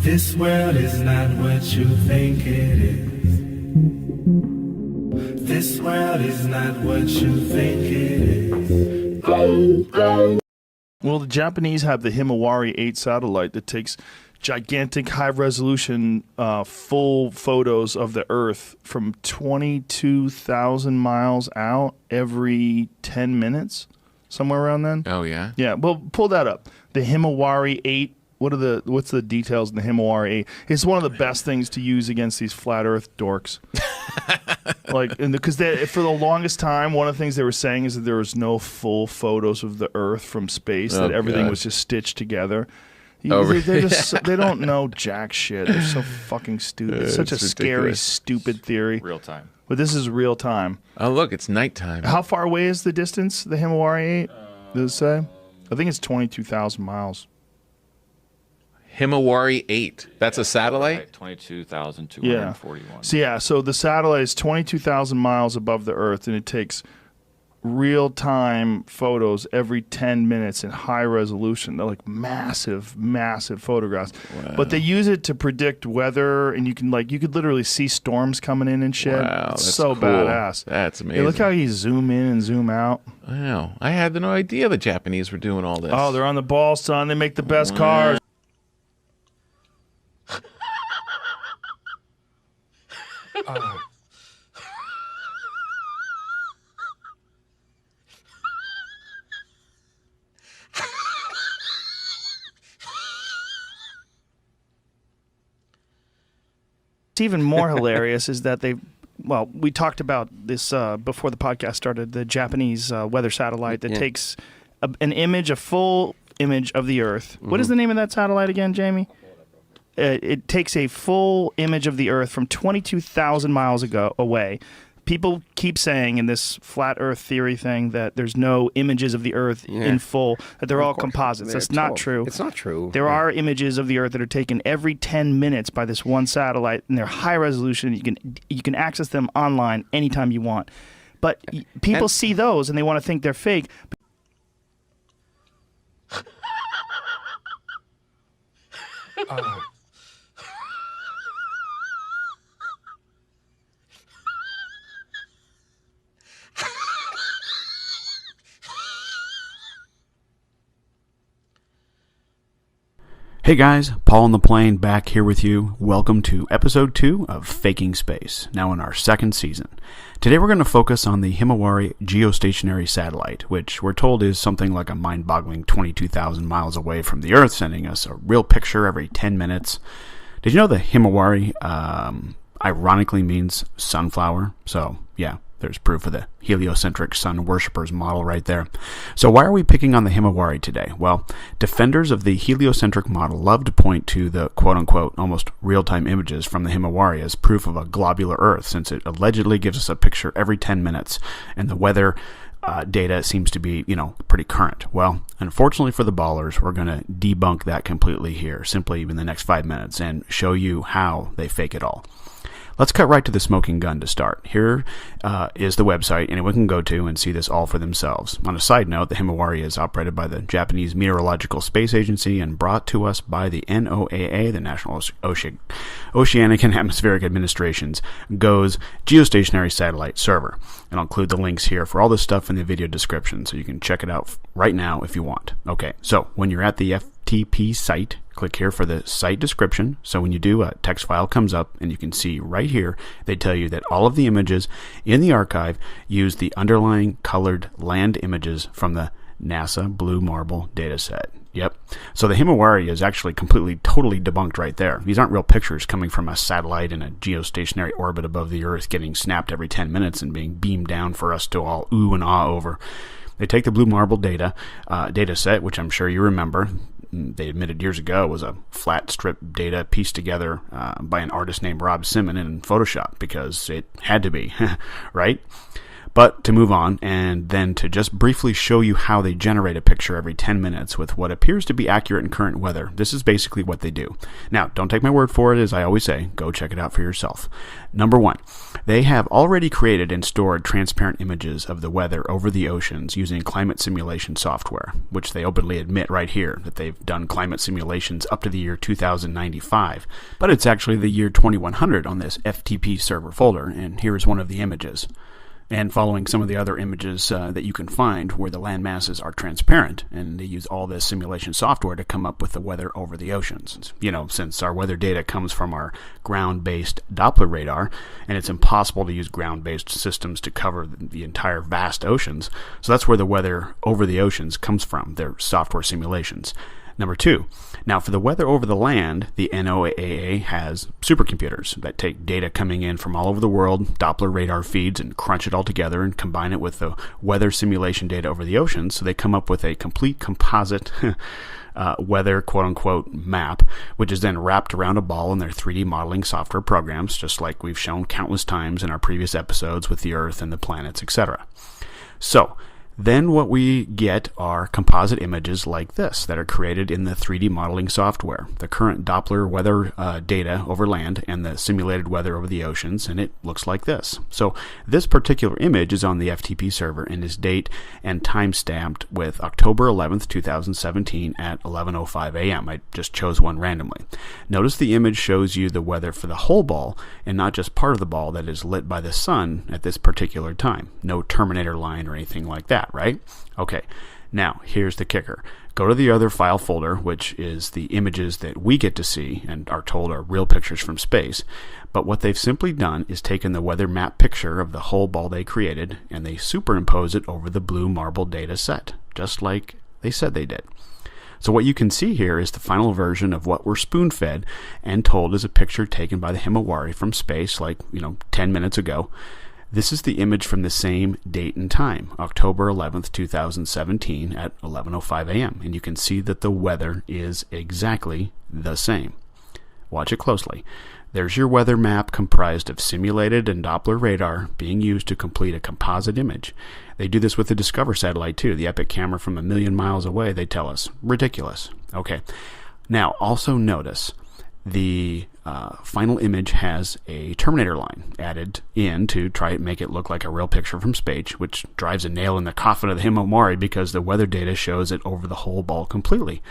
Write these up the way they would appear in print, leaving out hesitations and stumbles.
This world is not what you think it is. This world is not what you think it is. Well, the Japanese have the Himawari 8 satellite that takes gigantic high-resolution full photos of the Earth from 22,000 miles out every 10 minutes, somewhere around then. Oh, yeah? Yeah, well, pull that up. The Himawari 8. What's the details in the Himawari 8? It's one of the best things to use against these flat Earth dorks. Because for the longest time, one of the things they were saying is that there was no full photos of the Earth from space; that everything was just stitched together. They don't know jack shit. They're so fucking stupid. It's such a scary, stupid theory. Real time. But this is real time. Oh, look, it's nighttime. How far away is the distance? The Himawari 8? Does it say? I think it's 22,000 miles. Himawari 8. That's a satellite? 22,241. So the satellite is 22,000 miles above the Earth, and it takes real-time photos every 10 minutes in high resolution. They're like massive, massive photographs. Wow. But they use it to predict weather, and you could literally see storms coming in and shit. Wow, it's that's so cool. badass. That's amazing. Hey, look how you zoom in and zoom out. Wow. I had no idea the Japanese were doing all this. Oh, they're on the ball, son. They make the best cars. What's even more hilarious is that we talked about this before the podcast started, the Japanese weather satellite that takes a full image of the Earth. Mm-hmm. What is the name of that satellite again, Jamie? It takes a full image of the Earth from 22,000 miles away. People keep saying in this flat Earth theory thing that there's no images of the Earth in full, that they're all composites. That's not true. It's not true. There are images of the Earth that are taken every 10 minutes by this one satellite, and they're high resolution. You can access them online anytime you want. But people see those, and they want to think they're fake. Hey guys, Paul on the plane back here with you. Welcome to episode 2 of Faking Space, now in our second season. Today we're going to focus on the Himawari geostationary satellite, which we're told is something like a mind-boggling 22,000 miles away from the Earth, sending us a real picture every 10 minutes. Did you know the Himawari ironically means sunflower? So, yeah. There's proof of the heliocentric sun worshippers model right there. So why are we picking on the Himawari today? Well, defenders of the heliocentric model love to point to the quote-unquote almost real-time images from the Himawari as proof of a globular Earth, since it allegedly gives us a picture every 10 minutes, and the weather data seems to be, pretty current. Well, unfortunately for the ballers, we're going to debunk that completely here, simply in the next 5 minutes, and show you how they fake it all. Let's cut right to the smoking gun to start. Here is the website anyone can go to and see this all for themselves. On a side note, the Himawari is operated by the Japanese Meteorological Space Agency and brought to us by the NOAA, the National Oceanic and Atmospheric Administration's GOES geostationary satellite server. And I'll include the links here for all this stuff in the video description, so you can check it out right now if you want. Okay, so when you're at the FTP site, click here for the site description. So when you do, a text file comes up, and you can see right here, they tell you that all of the images in the archive use the underlying colored land images from the NASA Blue Marble dataset. Yep. So the Himawari is actually totally debunked right there. These aren't real pictures coming from a satellite in a geostationary orbit above the Earth getting snapped every 10 minutes and being beamed down for us to all ooh and ah over. They take the Blue Marble data set, which I'm sure you remember. They admitted years ago was a flat strip data pieced together by an artist named Rob Simon in Photoshop, because it had to be, right? But to move on, and then to just briefly show you how they generate a picture every 10 minutes with what appears to be accurate in current weather, this is basically what they do. Now, don't take my word for it, as I always say, go check it out for yourself. Number one, they have already created and stored transparent images of the weather over the oceans using climate simulation software, which they openly admit right here that they've done climate simulations up to the year 2095. But it's actually the year 2100 on this FTP server folder, and here's one of the images. And following some of the other images that you can find where the land masses are transparent, and they use all this simulation software to come up with the weather over the oceans. You know, since our weather data comes from our ground-based Doppler radar, and it's impossible to use ground-based systems to cover the entire vast oceans, so that's where the weather over the oceans comes from, their software simulations. Number two, now for the weather over the land, the NOAA has supercomputers that take data coming in from all over the world, Doppler radar feeds, and crunch it all together and combine it with the weather simulation data over the oceans, so they come up with a complete composite weather quote-unquote map, which is then wrapped around a ball in their 3D modeling software programs, just like we've shown countless times in our previous episodes with the Earth and the planets, etc. So, then what we get are composite images like this that are created in the 3D modeling software, the current Doppler weather data over land and the simulated weather over the oceans, and it looks like this. So this particular image is on the FTP server and is date and time stamped with October 11th, 2017 at 11:05 a.m. I just chose one randomly. Notice the image shows you the weather for the whole ball and not just part of the ball that is lit by the sun at this particular time. No Terminator line or anything like that. Right? Okay. Now, here's the kicker. Go to the other file folder, which is the images that we get to see and are told are real pictures from space. But what they've simply done is taken the weather map picture of the whole ball they created, and they superimpose it over the blue marble data set, just like they said they did. So what you can see here is the final version of what we're spoon-fed and told is a picture taken by the Himawari from space, like, 10 minutes ago. This is the image from the same date and time, October 11th, 2017 at 11:05 a.m. And you can see that the weather is exactly the same. Watch it closely. There's your weather map comprised of simulated and Doppler radar being used to complete a composite image. They do this with the Discover satellite too, the epic camera from 1 million miles away, they tell us. Ridiculous. Okay. Now, also notice the final image has a Terminator line added in to try and make it look like a real picture from space, which drives a nail in the coffin of the Himawari because the weather data shows it over the whole ball completely.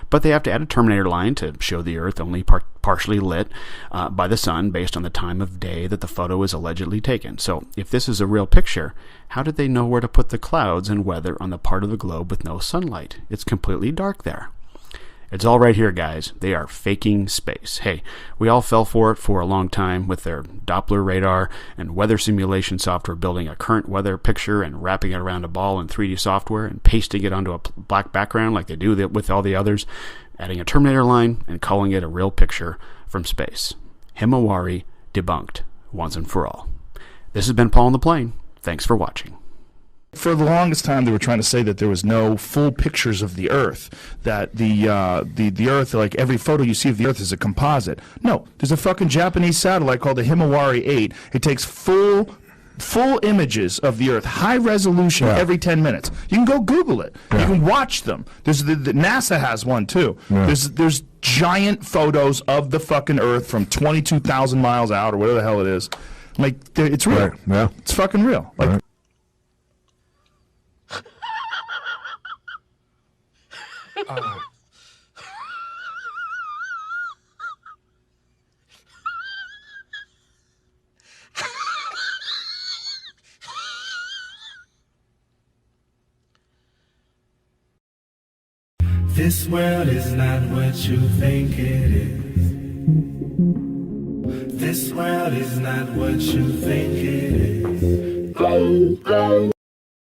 But they have to add a Terminator line to show the Earth only partially lit by the sun based on the time of day that the photo is allegedly taken. So if this is a real picture, how did they know where to put the clouds and weather on the part of the globe with no sunlight? It's completely dark there. It's all right here, guys. They are faking space. Hey, we all fell for it for a long time with their Doppler radar and weather simulation software building a current weather picture and wrapping it around a ball in 3D software and pasting it onto a black background like they do with all the others, adding a Terminator line and calling it a real picture from space. Himawari debunked once and for all. This has been Paul on the Plane. Thanks for watching. For the longest time, they were trying to say that there was no full pictures of the Earth, that the Earth, like every photo you see of the Earth is a composite. No, there's a fucking Japanese satellite called the Himawari 8. It takes full images of the Earth, high resolution, every 10 minutes. You can go Google it. You can watch them. There's the NASA has one too. There's giant photos of the fucking Earth from 22,000 miles out or whatever the hell it is. Like, it's real. Yeah. It's fucking real. Like. This world is not what you think it is. This world is not what you think it is.